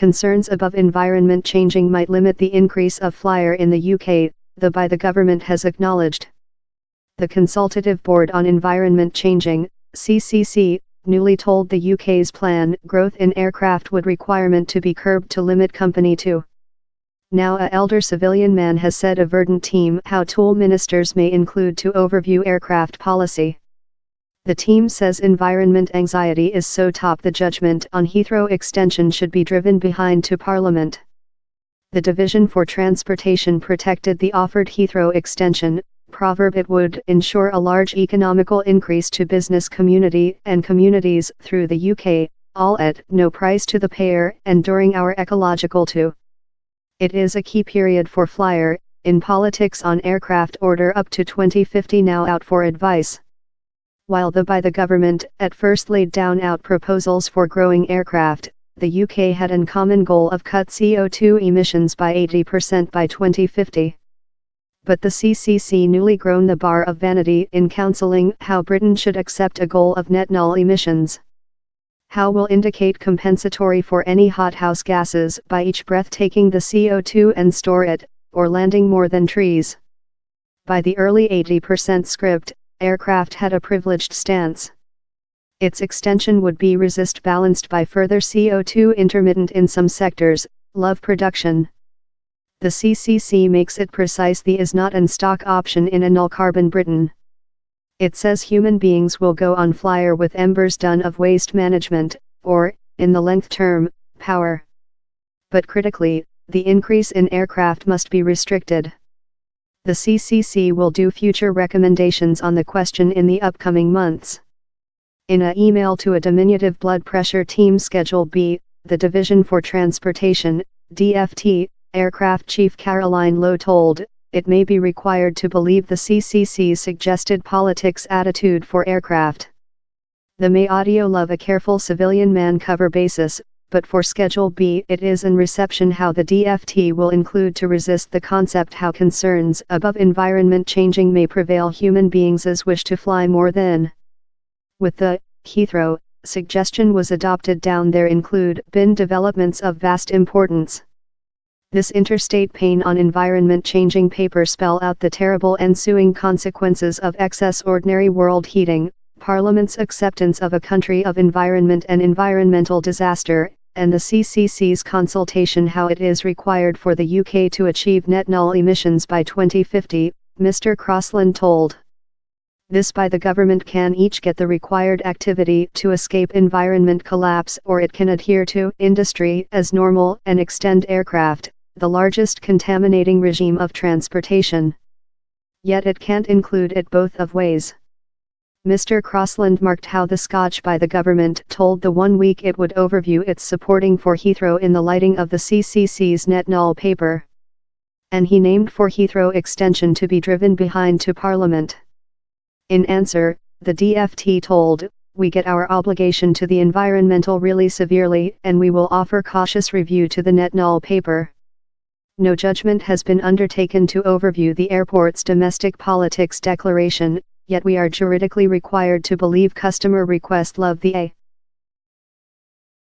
Concerns above environment changing might limit the increase of flyer in the UK, the government has acknowledged. The Consultative Board on Environment Changing, CCC, newly told the UK's plan growth in aircraft would requirement to be curbed to limit company to. Now a elder civilian man has said a verdant team how tool ministers may include to overview aircraft policy. The team says environment anxiety is so top the judgment on Heathrow extension should be driven behind to Parliament. The Division for Transportation protected the offered Heathrow extension, proverb it would ensure a large economical increase to business community and communities through the UK, all at no price to the payer and during our ecological too. It is a key period for flyer, in politics on aircraft order up to 2050 now out for advice. While the government at first laid down out proposals for growing aircraft, the UK had an common goal of cut CO2 emissions by 80% by 2050. But the CCC newly grown the bar of vanity in counselling how Britain should accept a goal of net null emissions. How will indicate compensatory for any hothouse gases by each breath taking the CO2 and store it, or landing more than trees. By the early 80% script, aircraft had a privileged stance. Its extension would be resist balanced by further CO2 intermittent in some sectors, love production. The CCC makes it precise the is not an stock option in a null carbon Britain. It says human beings will go on flyer with embers done of waste management, or, in the length term, power. But critically, the increase in aircraft must be restricted. The CCC will do future recommendations on the question in the upcoming months. In an email to a diminutive blood pressure team Schedule B, the Division for Transportation, DFT, Aircraft Chief Caroline Lowe told, it may be required to believe the CCC's suggested politics attitude for aircraft. The may audio love a careful civilian man cover basis, but for Schedule B it is in reception how the DFT will include to resist the concept how concerns above environment changing may prevail human beings as wish to fly more than. With the Heathrow suggestion was adopted down there include been developments of vast importance. This interstate pain on environment changing paper spell out the terrible ensuing consequences of excess ordinary world heating, Parliament's acceptance of a country of environment and environmental disaster, and the CCC's consultation how it is required for the UK to achieve net null emissions by 2050, Mr. Crossland told. This by the government can each get the required activity to escape environment collapse or it can adhere to industry as normal and extend aircraft, the largest contaminating regime of transportation. Yet it can't include it both of ways. Mr. Crossland marked how the Scotch by the government told the 1 week it would overview its supporting for Heathrow in the lighting of the CCC's net null paper. And he named for Heathrow extension to be driven behind to Parliament. In answer, the DFT told, we get our obligation to the environmental really severely and we will offer cautious review to the net null paper. No judgment has been undertaken to overview the airport's domestic politics declaration, yet we are juridically required to believe customer request love the A.